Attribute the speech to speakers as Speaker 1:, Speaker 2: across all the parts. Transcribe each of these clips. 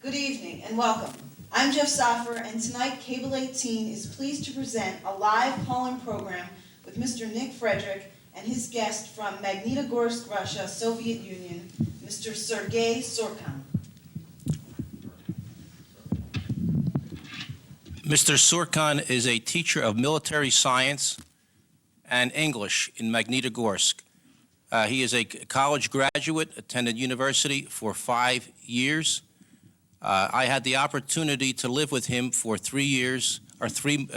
Speaker 1: Good evening and welcome. I'm Jeff Soffer, and tonight Cable 18 is pleased to present a live call-in program with Mr. Nick Frederick and his guest from Magnitogorsk, Russia, Soviet Union, Mr. Sergei Surkan.
Speaker 2: Mr. Surkan is a teacher of military science and English in Magnitogorsk. He is a college graduate, attended university for 5 years. I had the opportunity to live with him for 3 years, or 3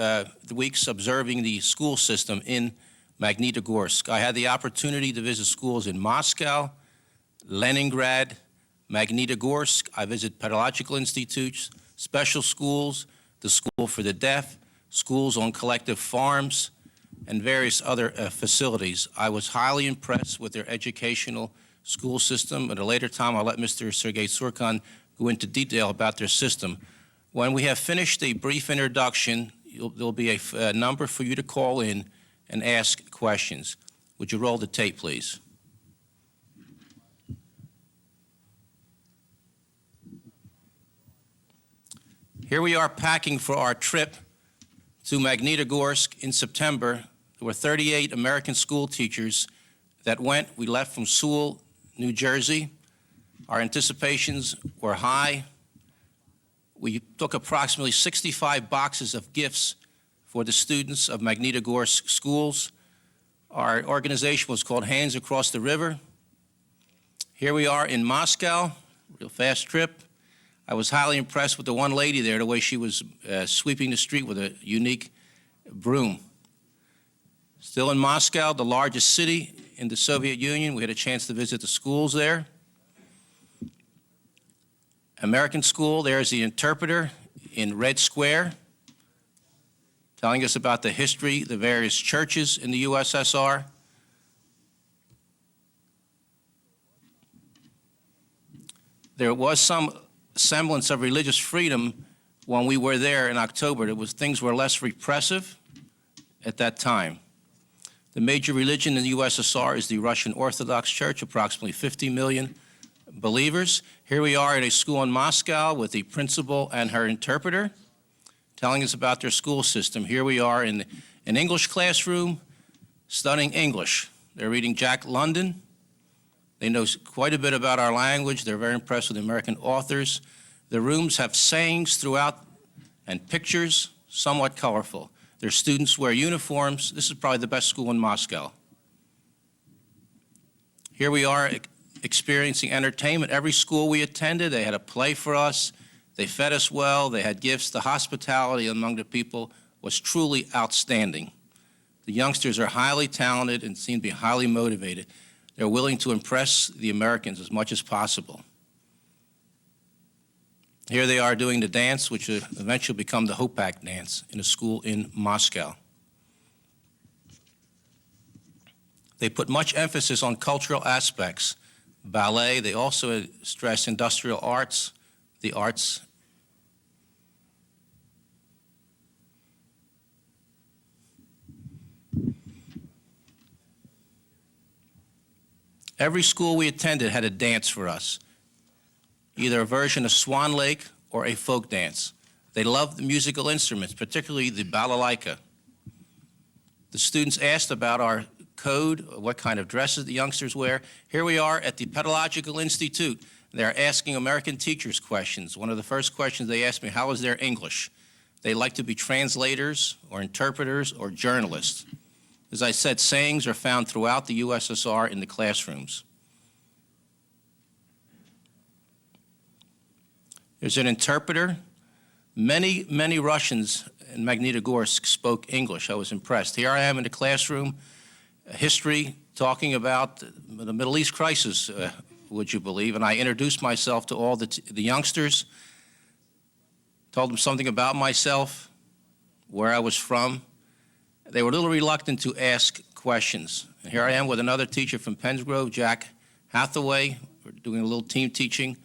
Speaker 2: weeks, observing the school system in Magnitogorsk. I had the opportunity to visit schools in Moscow, Leningrad, Magnitogorsk. I visited pedagogical institutes, special schools, the school for the deaf, schools on collective farms, and various other facilities. I was highly impressed with their educational school system. At a later time, I'll let Mr. Sergei Surkan go into detail about their system. When we have finished a brief introduction, there'll be a number for you to call in and ask questions. Would you roll the tape, please? Here we are packing for our trip to Magnitogorsk in September. There were 38 American school teachers that went. We left from Sewell, New Jersey. Our anticipations were high. We took approximately 65 boxes of gifts for the students of Magnitogorsk schools. Our organization was called Hands Across the River. Here we are in Moscow, real fast trip. I was highly impressed with the one lady there, the way she was sweeping the street with a unique broom. Still in Moscow, the largest city in the Soviet Union. We had a chance to visit the schools there. American school, there's the interpreter in Red Square, telling us about the history, the various churches in the USSR. There was some semblance of religious freedom when we were there in October. Things were less repressive at that time. The major religion in the USSR is the Russian Orthodox Church, approximately 50 million believers. Here we are at a school in Moscow with the principal and her interpreter telling us about their school system. Here we are in an English classroom studying English. They're reading Jack London. They know quite a bit about our language. They're very impressed with the American authors. The rooms have sayings throughout and pictures, somewhat colorful. Their students wear uniforms. This is probably the best school in Moscow. Here we are experiencing entertainment. Every school we attended, they had a play for us. They fed us well. They had gifts. The hospitality among the people was truly outstanding. The youngsters are highly talented and seem to be highly motivated. They're willing to impress the Americans as much as possible. Here they are doing the dance, which will eventually become the Hopak dance in a school in Moscow. They put much emphasis on cultural aspects. Ballet, they also stress industrial arts, the arts. Every school we attended had a dance for us, either a version of Swan Lake or a folk dance. They loved the musical instruments, particularly the balalaika. The students asked about our code, what kind of dresses the youngsters wear. Here we are at the Pedagogical Institute. They're asking American teachers questions. One of the first questions they asked me, how is their English? They like to be translators or interpreters or journalists. As I said, sayings are found throughout the USSR in the classrooms. There's an interpreter. Many Russians in Magnitogorsk spoke English. I was impressed. Here I am in the classroom, history, talking about the Middle East crisis, would you believe, and I introduced myself to all the youngsters, told them something about myself, where I was from. They were a little reluctant to ask questions. And here I am with another teacher from Pensgrove, Jack Hathaway. We're doing a little team teaching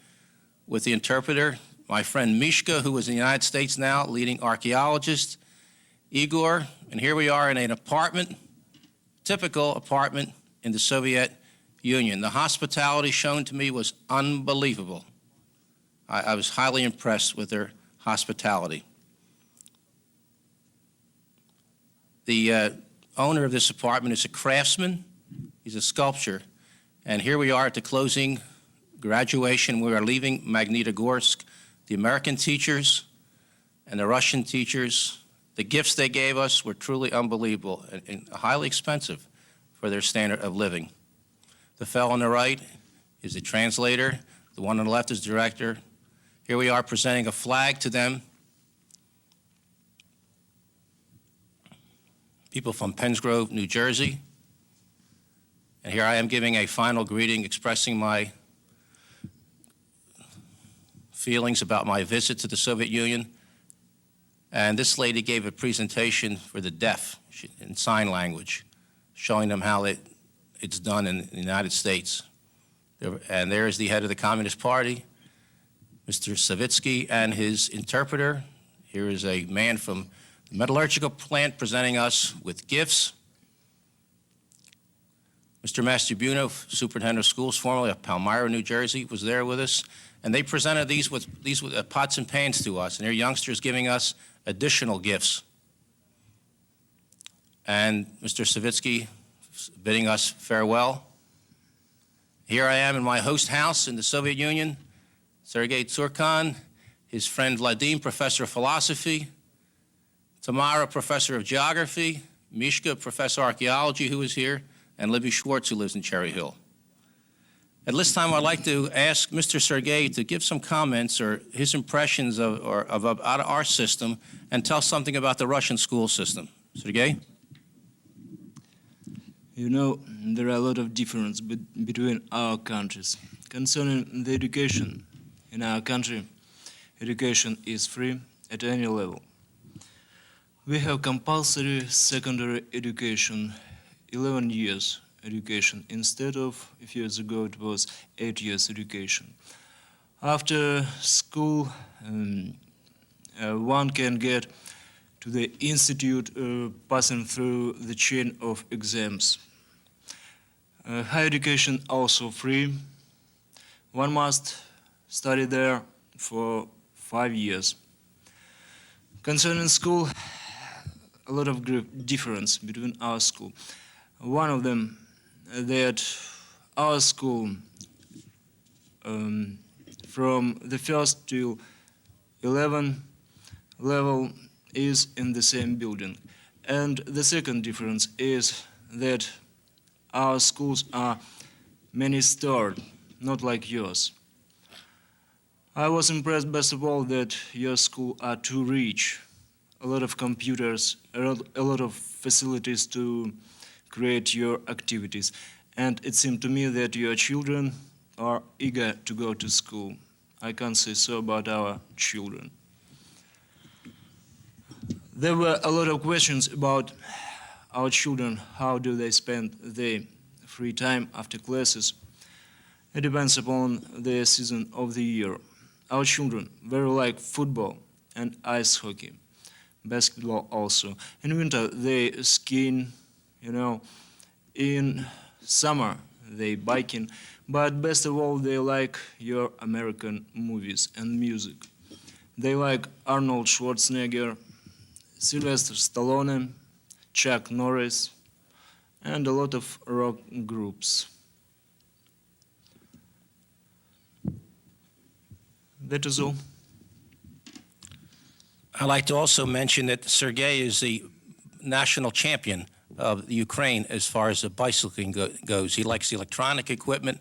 Speaker 2: with the interpreter. My friend Mishka, who is in the United States now, leading archaeologist. Igor, and here we are in an apartment, typical apartment in the Soviet Union. The hospitality shown to me was unbelievable. I was highly impressed with their hospitality. The owner of this apartment is a craftsman. He's a sculptor. And here we are at the closing graduation. We are leaving Magnitogorsk. The American teachers and the Russian teachers, the gifts they gave us were truly unbelievable and highly expensive for their standard of living. The fellow on the right is a translator. The one on the left is director. Here we are presenting a flag to them. People from Pennsgrove, New Jersey. And here I am giving a final greeting, expressing my feelings about my visit to the Soviet Union. And this lady gave a presentation for the deaf in sign language, showing them how it's done in the United States. And there is the head of the Communist Party, Mr. Savitsky, and his interpreter. Here is a man from the metallurgical plant presenting us with gifts. Mr. Mastubuno, superintendent of schools, formerly of Palmyra, New Jersey, was there with us. And they presented these with pots and pans to us, and they're youngsters giving us additional gifts. And Mr. Savitsky bidding us farewell. Here I am in my host house in the Soviet Union. Sergei Tsurkan, his friend Vladim, professor of philosophy, Tamara, professor of geography, Mishka, professor of archaeology, who is here, and Libby Schwartz, who lives in Cherry Hill. At this time, I'd like to ask Mr. Sergei to give some comments or his impressions of our system and tell something about the Russian school system. Sergei?
Speaker 3: You know, there are a lot of differences between our countries. Concerning the education, in our country, education is free at any level. We have compulsory secondary education, 11 years education, instead of a few years ago it was 8 years education. After school, one can get to the institute passing through the chain of exams. Higher education also free. One must study there for 5 years. Concerning school, a lot of difference between our school. One of them that our school from the first to 11 level is in the same building. And the second difference is that our schools are many-stored, not like yours. I was impressed best of all that your school are too rich. A lot of computers, a lot of facilities to create your activities. And it seemed to me that your children are eager to go to school. I can't say so about our children. There were a lot of questions about our children. How do they spend their free time after classes? It depends upon the season of the year. Our children very like football and ice hockey, basketball also. In winter they skiing, you know. In summer they biking, but best of all they like your American movies and music. They like Arnold Schwarzenegger, Sylvester Stallone, Chuck Norris, and a lot of rock groups. That is all.
Speaker 2: I'd like to also mention that Sergei is the national champion of Ukraine as far as the bicycling goes. He likes the electronic equipment.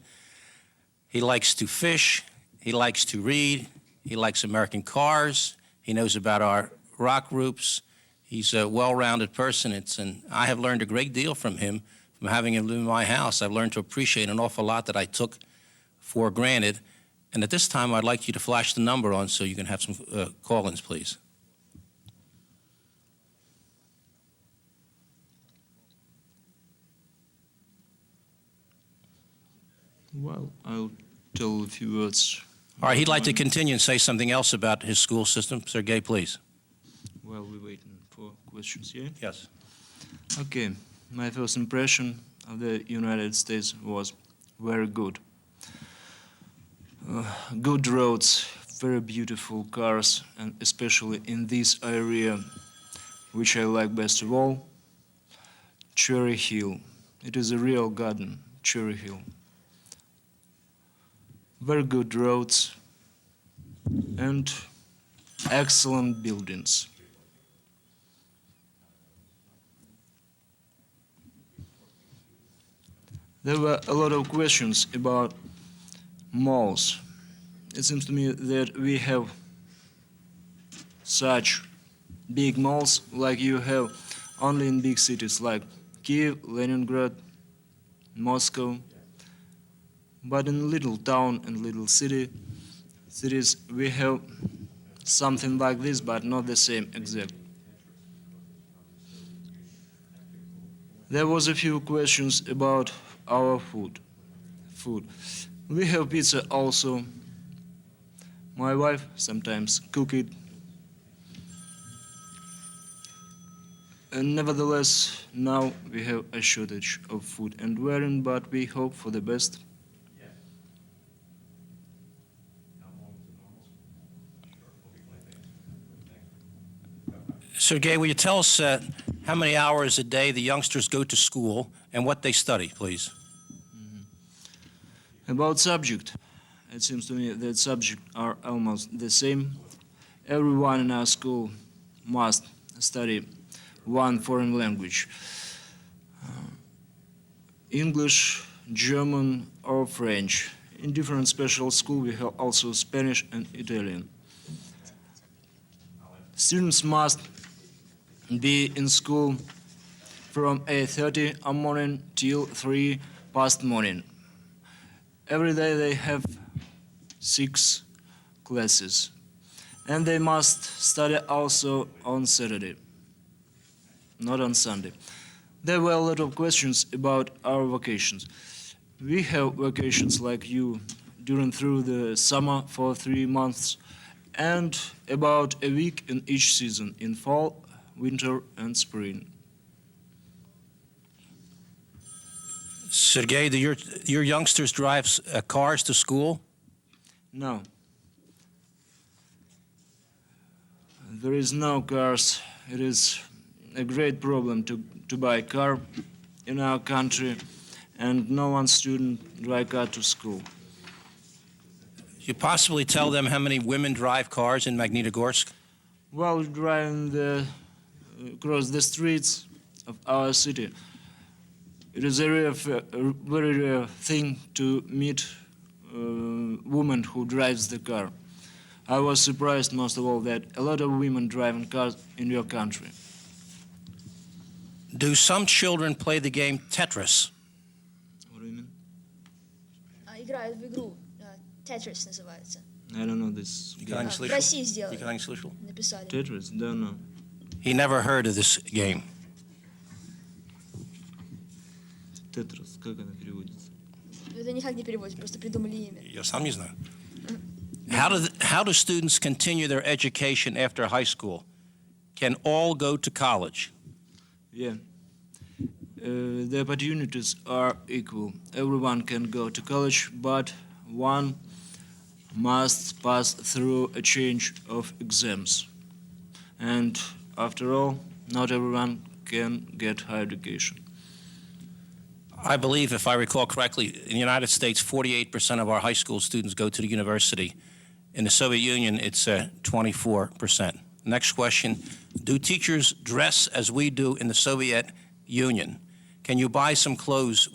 Speaker 2: He likes to fish. He likes to read. He likes American cars. He knows about our rock groups. He's a well-rounded person. And I have learned a great deal from him, from having him live in my house. I've learned to appreciate an awful lot that I took for granted. And at this time, I'd like you to flash the number on so you can have some call-ins, please.
Speaker 3: Well, I'll tell a few words.
Speaker 2: All right, he'd like to continue and say something else about his school system. Sergei, please.
Speaker 3: Well, we're waiting for questions, yeah?
Speaker 2: Yes.
Speaker 3: Okay, my first impression of the United States was very good. Good roads, very beautiful cars, and especially in this area, which I like best of all, Cherry Hill. It is a real garden, Cherry Hill. Very good roads and excellent buildings. There were a lot of questions about malls. It seems to me that we have such big malls like you have only in big cities like Kiev, Leningrad, Moscow. But in little town and little cities we have something like this, but not the same exact. There was a few questions about our food. We have pizza also. My wife sometimes cook it. And nevertheless, now we have a shortage of food and wherein, but we hope for the best.
Speaker 2: Sergey, will you tell us how many hours a day the youngsters go to school and what they study, please?
Speaker 3: About subject, it seems to me that subjects are almost the same. Everyone in our school must study one foreign language. English, German, or French. In different special schools we have also Spanish and Italian. Students must be in school from 8:30 in morning till 3 past morning. Every day they have 6 classes, and they must study also on Saturday, not on Sunday. There were a lot of questions about our vacations. We have vacations like you through the summer for 3 months, and about a week in each season, in fall, winter, and spring.
Speaker 2: Sergey, do your youngsters drive cars to school?
Speaker 3: No. There is no cars. It is a great problem to buy a car in our country, and no one student drive car to school.
Speaker 2: You possibly tell them how many women drive cars in Magnitogorsk?
Speaker 3: While driving across the streets of our city, it is a very rare thing to meet a woman who drives the car. I was surprised most of all that a lot of women driving cars in your country.
Speaker 2: Do some children play the game Tetris?
Speaker 3: What do you mean?
Speaker 4: Играют в игру. Tetris называется.
Speaker 3: I don't know this.
Speaker 2: Никогда не
Speaker 4: В
Speaker 2: слышал?
Speaker 4: России сделали.
Speaker 2: Никогда не слышал?
Speaker 4: Написали.
Speaker 3: Tetris? Don't know.
Speaker 2: He never heard of this game.
Speaker 3: Tetris, как она переводится?
Speaker 4: Это никак не переводится, просто придумали имя.
Speaker 2: Я сам не знаю. How do students continue their education after high school? Can all go to college?
Speaker 3: Yeah. The opportunities are equal. Everyone can go to college, but one must pass through a change of exams. And after all, not everyone can get higher education.
Speaker 2: I believe, if I recall correctly, in the United States, 48% of our high school students go to the university. In the Soviet Union, it's 24%. Next question, do teachers dress as we do in the Soviet Union? Can you buy some clothes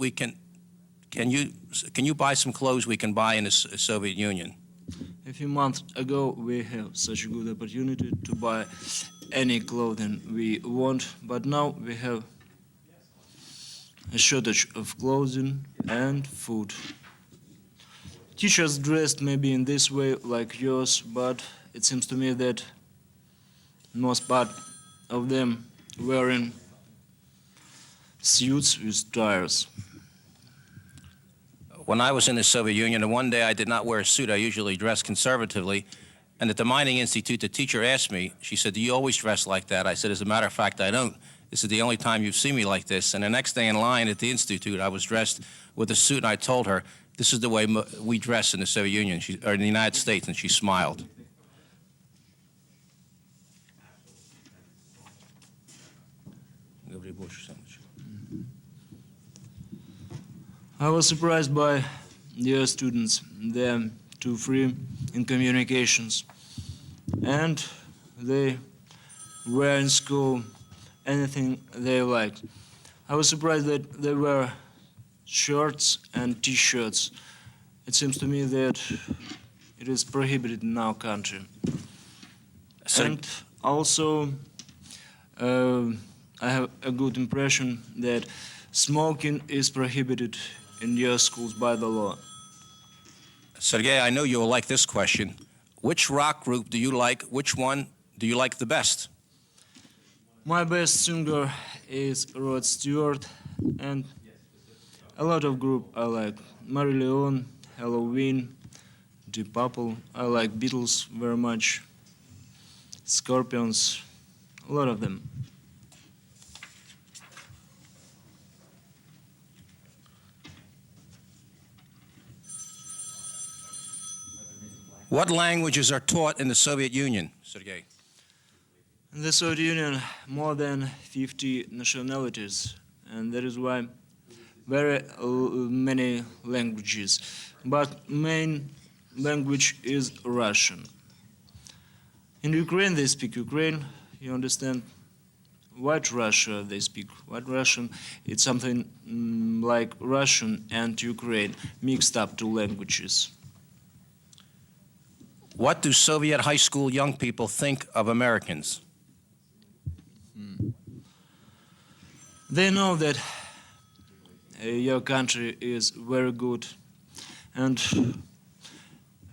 Speaker 2: can you buy some clothes we can buy in the Soviet Union?
Speaker 3: A few months ago, we have such a good opportunity to buy any clothing we want, but now we have a shortage of clothing and food. Teachers dressed maybe in this way like yours, but it seems to me that most part of them wearing suits with ties.
Speaker 2: When I was in the Soviet Union, and one day I did not wear a suit, I usually dressed conservatively, and at the Mining Institute, the teacher asked me, she said, do you always dress like that? I said, as a matter of fact, I don't. This is the only time you've seen me like this. And the next day in line at the Institute, I was dressed with a suit, and I told her, this is the way we dress in the Soviet Union, or in the United States, and she smiled.
Speaker 3: I was surprised by their students. They're too free in communications. And they wear in school anything they liked. I was surprised that they wear shirts and t-shirts. It seems to me that it is prohibited in our country. And also, I have a good impression that smoking is prohibited in your schools by the law.
Speaker 2: Sergey, I know you'll like this question. Which rock group do you like? Which one do you like the best?
Speaker 3: My best singer is Rod Stewart, and a lot of group I like. Marillion, Halloween, Deep Purple. I like Beatles very much. Scorpions, a lot of them.
Speaker 2: What languages are taught in the Soviet Union, Sergey?
Speaker 3: In the Soviet Union, more than 50 nationalities, and that is why very many languages. But main language is Russian. In Ukraine, they speak Ukraine, you understand? White Russia, they speak White Russian. It's something like Russian and Ukraine, mixed up two languages.
Speaker 2: What do Soviet high school young people think of Americans?
Speaker 3: They know that your country is very good, and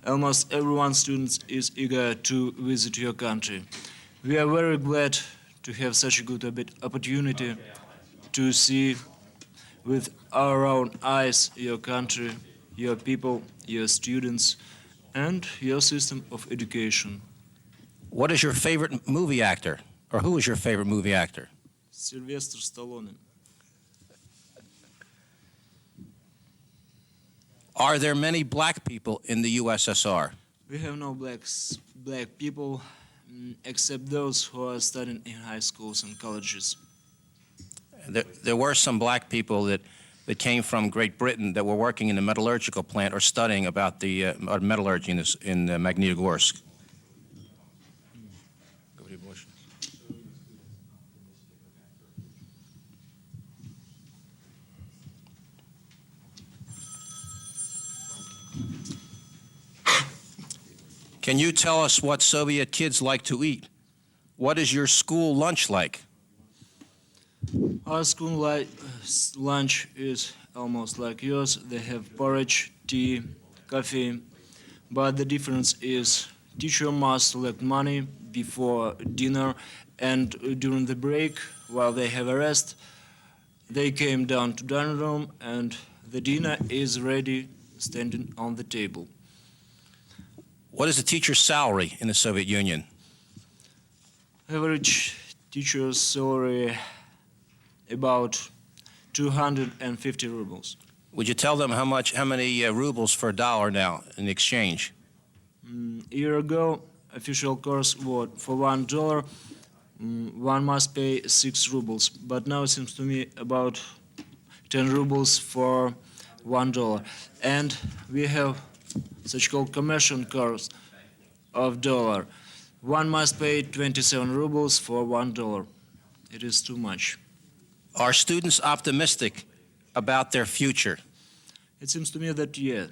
Speaker 3: almost everyone student is eager to visit your country. We are very glad to have such a good opportunity to see with our own eyes your country, your people, your students, and your system of education.
Speaker 2: What is your favorite movie actor? Or who is your favorite movie actor?
Speaker 3: Sylvester Stallone.
Speaker 2: Are there many black people in the USSR?
Speaker 3: We have no black people except those who are studying in high schools and colleges.
Speaker 2: There were some black people that came from Great Britain that were working in the metallurgical plant or studying about the metallurgy in Magnitogorsk. Can you tell us what Soviet kids like to eat? What is your school lunch like?
Speaker 3: Our school lunch is almost like yours. They have porridge, tea, coffee, but the difference is teacher must collect money before dinner, and during the break, while they have a rest, they came down to dining room and the dinner is ready standing on the table.
Speaker 2: What is the teacher's salary in the Soviet Union?
Speaker 3: Average teacher's salary about 250 rubles.
Speaker 2: Would you tell them how many rubles for a dollar now in exchange?
Speaker 3: A year ago, official course was for $1. One must pay 6 rubles, but now it seems to me about 10 rubles for $1. And we have such called conversion course of dollar. One must pay 27 rubles for $1. It is too much.
Speaker 2: Are students optimistic about their future?
Speaker 3: It seems to me that, yeah,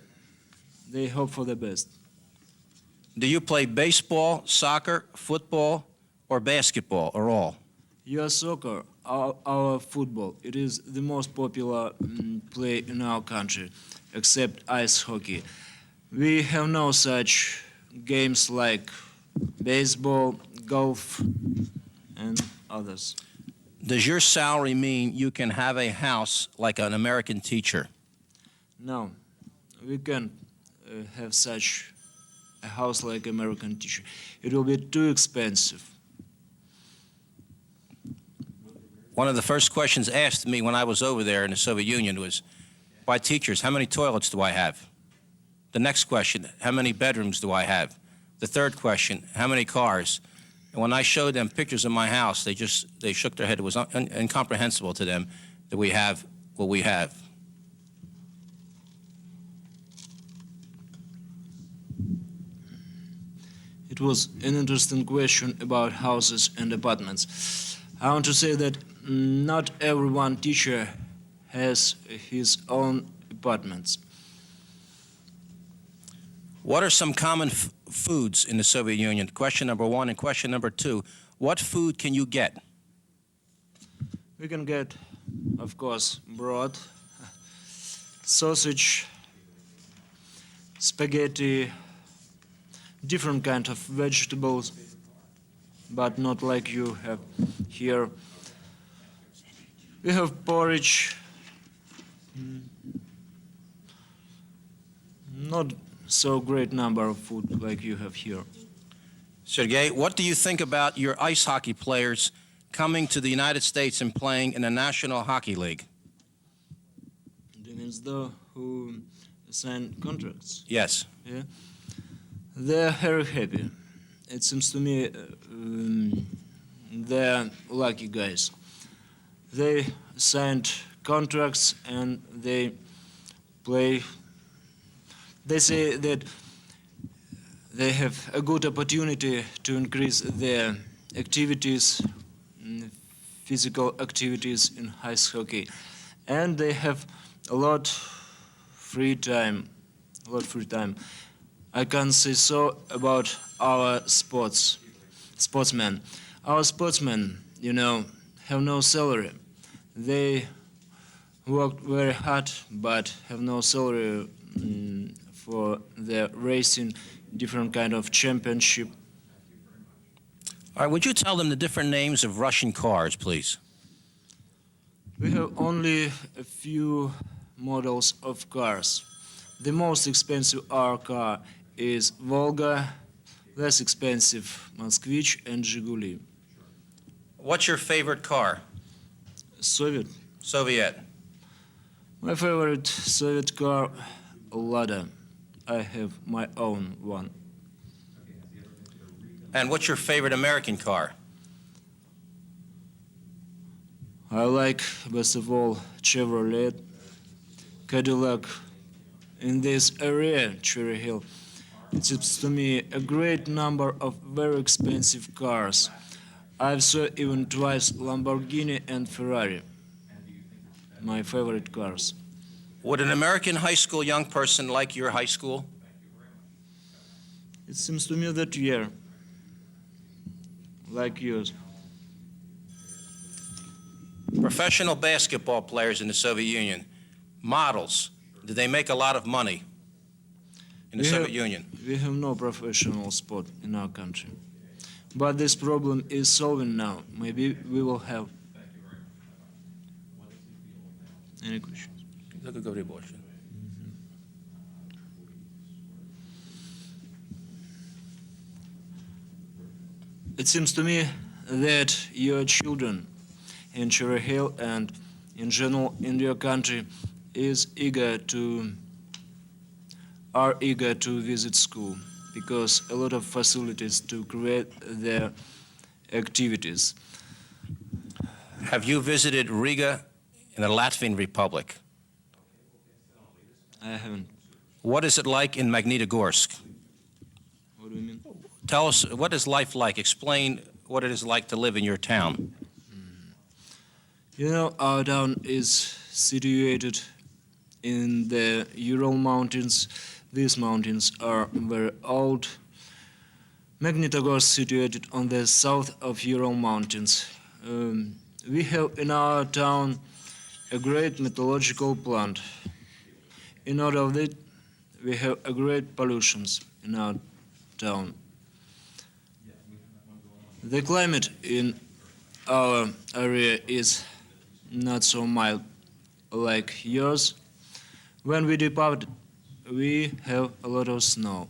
Speaker 3: they hope for the best.
Speaker 2: Do you play baseball, soccer, football, or basketball, or all?
Speaker 3: Your soccer, our football, it is the most popular play in our country, except ice hockey. We have no such games like baseball, golf, and others.
Speaker 2: Does your salary mean you can have a house like an American teacher?
Speaker 3: No, we can't have such a house like American teacher. It will be too expensive.
Speaker 2: One of the first questions asked me when I was over there in the Soviet Union was, by teachers, how many toilets do I have? The next question, how many bedrooms do I have? The third question, how many cars? And when I showed them pictures of my house, they shook their head. It was incomprehensible to them that we have what we have.
Speaker 3: It was an interesting question about houses and apartments. I want to say that not every one teacher has his own apartments.
Speaker 2: What are some common foods in the Soviet Union? Question number one. And question number two, what food can you get?
Speaker 3: We can get, of course, bread, sausage, spaghetti, different kind of vegetables, but not like you have here. We have porridge, not so great number of food like you have here.
Speaker 2: Sergei, what do you think about your ice hockey players coming to the United States and playing in the National Hockey League?
Speaker 3: Do you mean those who sign contracts?
Speaker 2: Yes.
Speaker 3: Yeah. They're very happy. It seems to me they're lucky guys. They signed contracts and they play. They say that they have a good opportunity to increase their activities, physical activities in ice hockey, and they have a lot free time. I can say so about our sportsmen. Our sportsmen, have no salary. They work very hard, but have no salary for their racing, different kind of championship.
Speaker 2: All right, would you tell them the different names of Russian cars, please?
Speaker 3: We have only a few models of cars. The most expensive our car is Volga, less expensive Moskvich and Zhiguli.
Speaker 2: What's your favorite car?
Speaker 3: Soviet. My favorite Soviet car, Lada. I have my own one.
Speaker 2: And what's your favorite American car?
Speaker 3: I like, best of all, Chevrolet, Cadillac. In this area, Cherry Hill, it seems to me a great number of very expensive cars. I've saw even twice Lamborghini and Ferrari. My favorite cars.
Speaker 2: Would an American high school young person like your high school?
Speaker 3: It seems to me that yeah, like yours.
Speaker 2: Professional basketball players in the Soviet Union, models, do they make a lot of money in the Soviet Union?
Speaker 3: We have no professional sport in our country. But this problem is solving now. Maybe we will have. Any questions? It seems to me that your children in Cherry Hill and in general in your country are eager to visit school because a lot of facilities to create their activities.
Speaker 2: Have you visited Riga in the Latvian Republic?
Speaker 3: I haven't.
Speaker 2: What is it like in Magnitogorsk?
Speaker 3: What do you mean?
Speaker 2: Tell us, what is life like? Explain what it is like to live in your town.
Speaker 3: Our town is situated in the Ural Mountains. These mountains are very old. Magnitogorsk is situated on the south of Ural Mountains. We have in our town a great meteorological plant. In order of it, we have a great pollutions in our town. The climate in our area is not so mild like yours. When we depart, we have a lot of snow.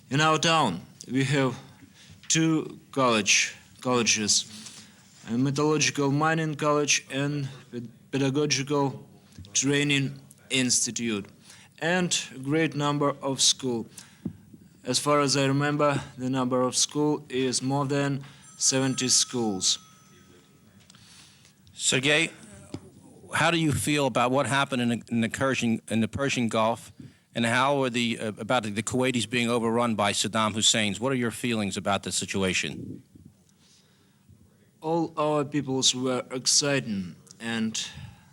Speaker 3: In our town, we have two colleges, a metallurgical mining college and pedagogical training institute, and a great number of schools. As far as I remember, the number of schools is more than 70 schools.
Speaker 2: Sergei, how do you feel about what happened in the Persian Gulf, and how are about the Kuwaitis being overrun by Saddam Hussein's? What are your feelings about the situation?
Speaker 3: All our peoples were excited, and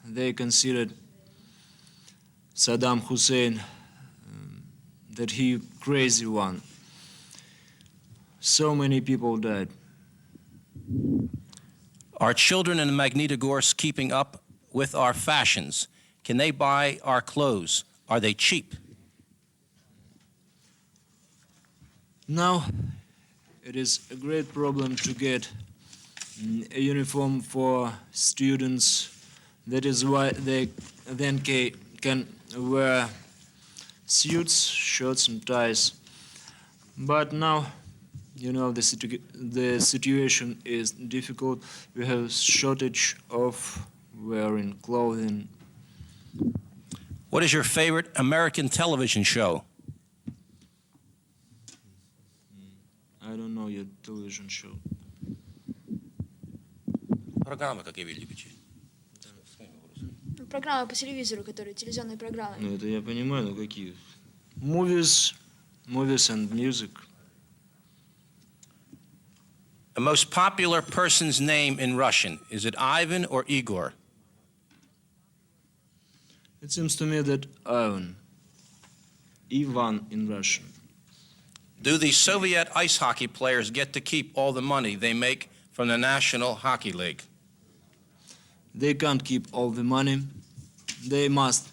Speaker 3: they considered Saddam Hussein that he crazy one. So many people died.
Speaker 2: Are children in Magnitogorsk keeping up with our fashions? Can they buy our clothes? Are they cheap?
Speaker 3: Now, it is a great problem to get a uniform for students. That is why they then can wear suits, shirts, and ties. But now, you know, the situation is difficult. We have shortage of wearing clothing.
Speaker 2: What is your favorite American television show?
Speaker 3: I don't know your television show.
Speaker 2: Программы, какие вы любите?
Speaker 4: Программы по телевизору, которые телевизионные программы.
Speaker 3: Ну, это я понимаю, но какие? Movies and music.
Speaker 2: The most popular person's name in Russian, is it Ivan or Igor?
Speaker 3: It seems to me that Ivan in Russian.
Speaker 2: Do the Soviet ice hockey players get to keep all the money they make from the National Hockey League?
Speaker 3: They can't keep all the money. They must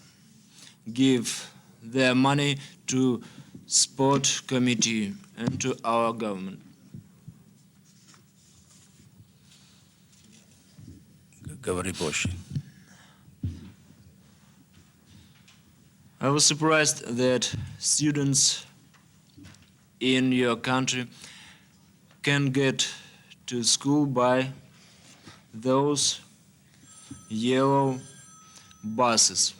Speaker 3: give their money to sport committee and to our government.
Speaker 2: Говори больше.
Speaker 3: I was surprised that students in your country can get to school by those yellow buses.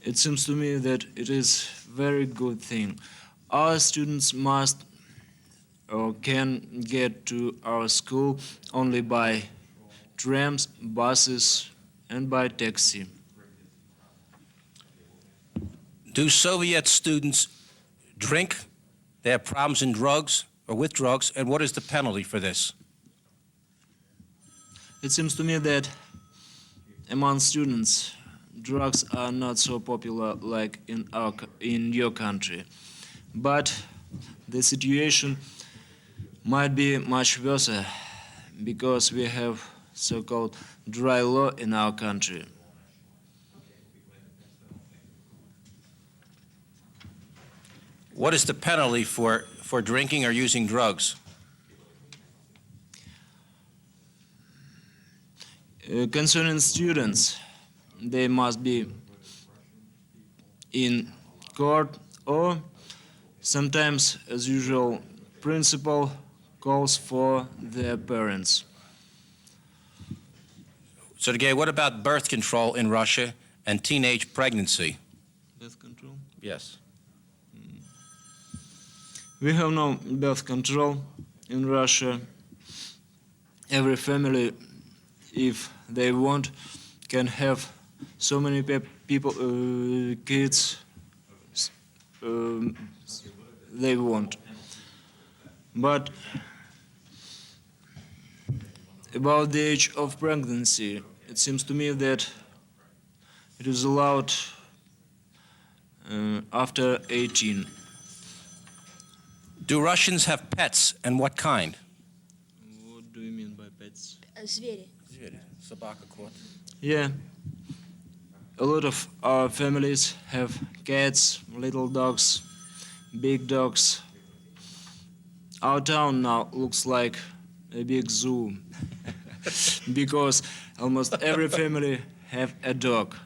Speaker 3: It seems to me that it is a very good thing. Our students must or can get to our school only by trams, buses, and by taxi.
Speaker 2: Do Soviet students drink? They have problems in drugs or with drugs, and what is the penalty for this?
Speaker 3: It seems to me that among students, drugs are not so popular like in your country. But the situation might be much worse because we have so-called dry law in our country.
Speaker 2: What is the penalty for drinking or using drugs?
Speaker 3: Concerning students, they must be in court or sometimes, as usual, principal calls for their parents.
Speaker 2: Sergei, what about birth control in Russia and teenage pregnancy?
Speaker 3: Birth control?
Speaker 2: Yes.
Speaker 3: We have no birth control in Russia. Every family, if they want, can have so many people, kids they want. But about the age of pregnancy, it seems to me that it is allowed after 18.
Speaker 2: Do Russians have pets, and what kind?
Speaker 3: What do you mean by pets?
Speaker 4: Звери.
Speaker 2: Собака, кот.
Speaker 3: Yeah. A lot of our families have cats, little dogs, big dogs. Our town now looks like a big zoo because almost every family have a dog.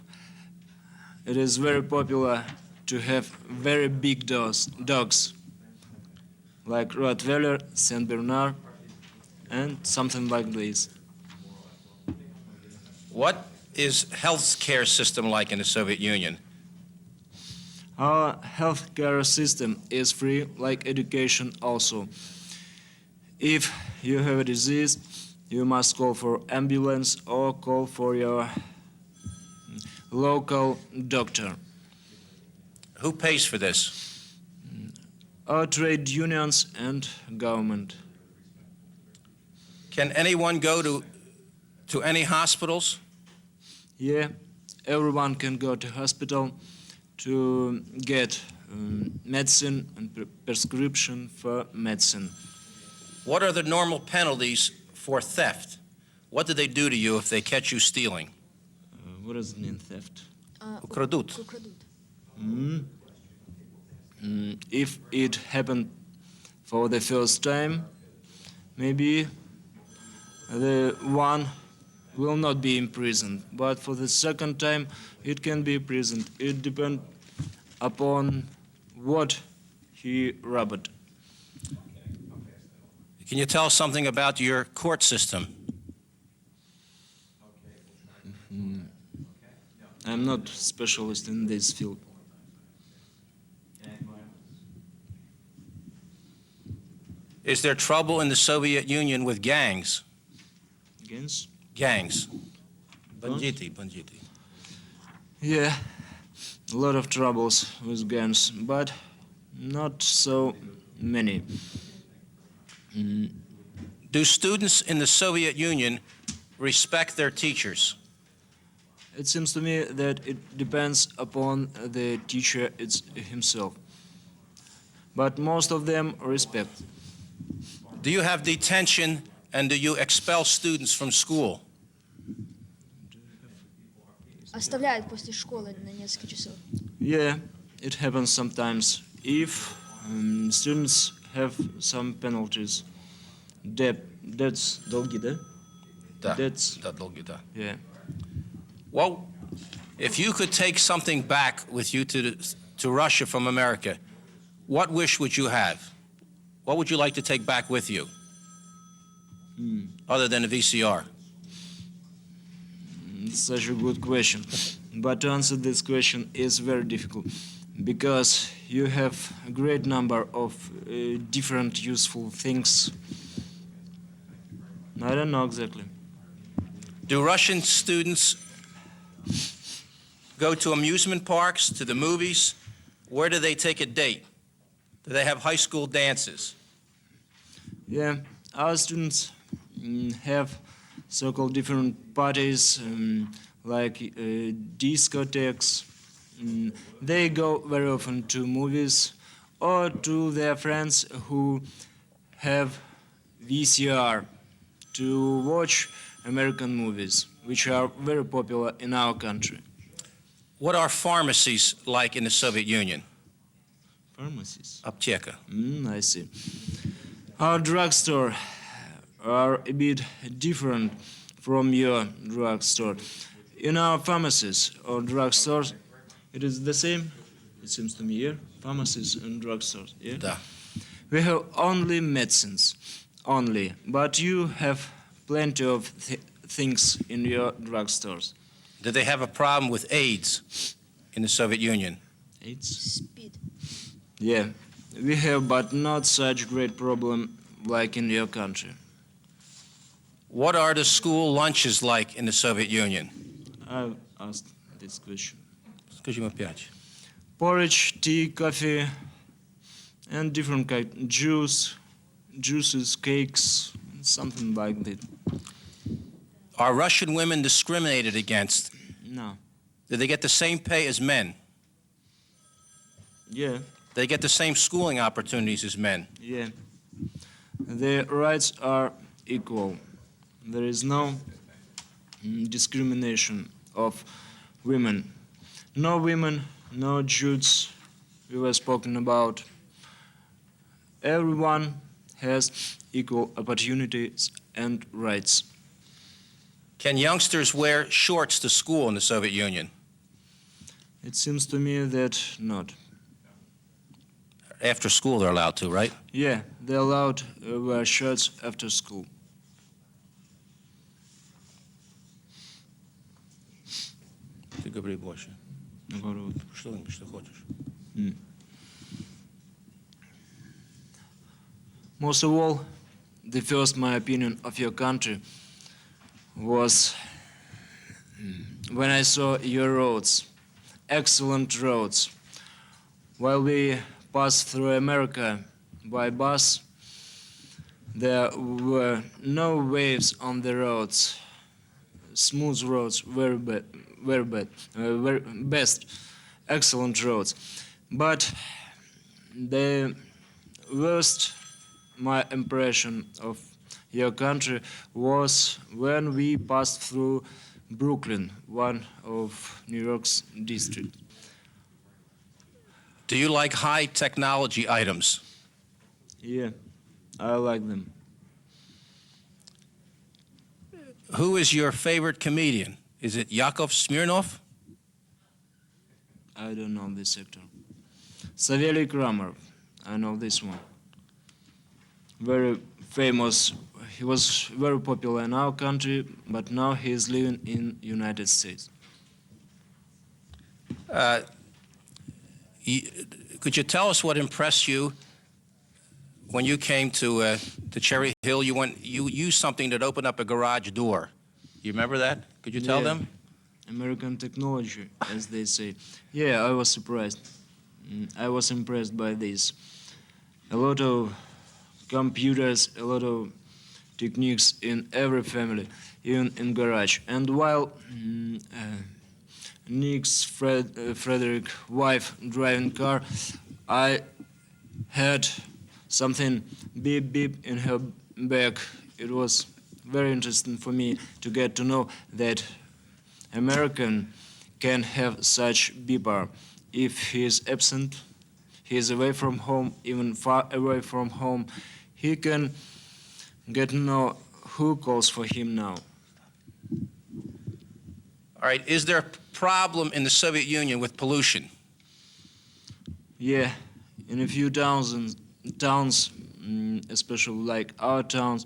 Speaker 3: It is very popular to have very big dogs like Rottweiler, Saint Bernard, and something like this.
Speaker 2: What is healthcare system like in the Soviet Union?
Speaker 3: Our healthcare system is free, like education also. If you have a disease, you must call for ambulance or call for your local doctor.
Speaker 2: Who pays for this?
Speaker 3: Our trade unions and government.
Speaker 2: Can anyone go to any hospitals?
Speaker 3: Yeah, everyone can go to hospital to get medicine and prescription for medicine.
Speaker 2: What are the normal penalties for theft? What do they do to you if they catch you stealing?
Speaker 3: What does it mean, theft?
Speaker 2: Украдут.
Speaker 4: Украдут.
Speaker 3: If it happened for the first time, maybe the one will not be imprisoned. But for the second time, it can be imprisoned. It depends upon what he robbed.
Speaker 2: Can you tell us something about your court system?
Speaker 3: I'm not specialist in this field.
Speaker 2: Is there trouble in the Soviet Union with gangs?
Speaker 3: Against?
Speaker 2: Gangs. Banditi.
Speaker 3: Yeah, a lot of troubles with gangs, but not so many.
Speaker 2: Do students in the Soviet Union respect their teachers?
Speaker 3: It seems to me that it depends upon the teacher himself. But most of them respect.
Speaker 2: Do you have detention and do you expel students from school?
Speaker 4: Оставляют после школы на несколько часов.
Speaker 3: Yeah, it happens sometimes. If students have some penalties, that's долги, да?
Speaker 2: Да,
Speaker 3: That's-
Speaker 2: да, долги, да.
Speaker 3: Yeah.
Speaker 2: Well, if you could take something back with you to Russia from America, what wish would you have? What would you like to take back with you? Other than a VCR?
Speaker 3: It's such a good question. But to answer this question is very difficult because you have a great number of different useful things. I don't know exactly.
Speaker 2: Do Russian students go to amusement parks, to the movies? Where do they take a date? Do they have high school dances?
Speaker 3: Yeah, our students have so-called different parties like discotheques. They go very often to movies or to their friends who have VCR to watch American movies, which are very popular in our country.
Speaker 2: What are pharmacies like in the Soviet Union?
Speaker 3: Pharmacies?
Speaker 2: Apteka.
Speaker 3: I see. Our drugstore are a bit different from your drugstore. In our pharmacies or drugstores, it is the same, it seems to me, here. Pharmacies and drugstores, yeah?
Speaker 2: Da.
Speaker 3: We have only medicines, only. But you have plenty of things in your drugstores.
Speaker 2: Do they have a problem with AIDS in the Soviet Union?
Speaker 3: AIDS?
Speaker 4: Спид.
Speaker 3: Yeah, we have, but not such great problem like in your country.
Speaker 2: What are the school lunches like in the Soviet Union?
Speaker 3: I've asked this question.
Speaker 2: Скажи опять.
Speaker 3: Porridge, tea, coffee, and different kind juices, cakes, something like that.
Speaker 2: Are Russian women discriminated against?
Speaker 3: No.
Speaker 2: Do they get the same pay as men?
Speaker 3: Yeah,
Speaker 2: They get the same schooling opportunities as men?
Speaker 3: yeah. Their rights are equal. There is no discrimination of women. No women, no Jews we were spoken about. Everyone has equal opportunities and rights.
Speaker 2: Can youngsters wear shorts to school in the Soviet Union?
Speaker 3: It seems to me that not.
Speaker 2: After school they're allowed to, right?
Speaker 3: Yeah, they're allowed to wear shirts after school.
Speaker 2: говори больше.
Speaker 3: Наоборот.
Speaker 2: Что-нибудь, что хочешь.
Speaker 3: Most of all, the first my opinion of your country was when I saw your roads, excellent roads. While we passed through America by bus, there were no waves on the roads, smooth roads, very best, excellent roads. But the worst my impression of your country was when we passed through Brooklyn, one of New York's districts.
Speaker 2: Do you like high technology items?
Speaker 3: Yeah, I like them.
Speaker 2: Who is your favorite comedian? Is it Yakov Smirnov?
Speaker 3: I don't know this actor. Savely Kramer, I know this one. Very famous. He was very popular in our country, but now he is living in United States.
Speaker 2: Could you tell us what impressed you when you came to Cherry Hill? You used something that opened up a garage door. You remember that? Could you tell
Speaker 3: Yeah.
Speaker 2: them?
Speaker 3: American technology, as they say. Yeah, I was surprised. I was impressed by this. A lot of computers, a lot of techniques in every family, even in garage. And while Nick's Frederick wife driving car, I heard something beep beep in her back. It was very interesting for me to get to know that American can have such beeper. If he is absent, he is away from home, even far away from home, he can get to know who calls for him now.
Speaker 2: All right. Is there a problem in the Soviet Union with pollution?
Speaker 3: Yeah, in a few towns, especially like our towns,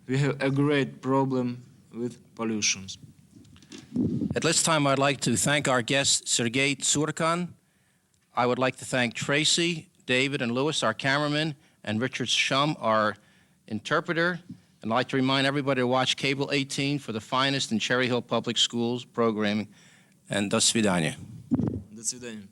Speaker 3: we have a great problem with pollutions.
Speaker 2: At this time, I'd like to thank our guest, Sergei Tsurkan. I would like to thank Tracy, David, and Lewis, our cameraman, and Richard Shum, our interpreter. And I'd like to remind everybody to watch Cable 18 for the finest in Cherry Hill Public Schools programming. And до свидания.
Speaker 3: До свидания.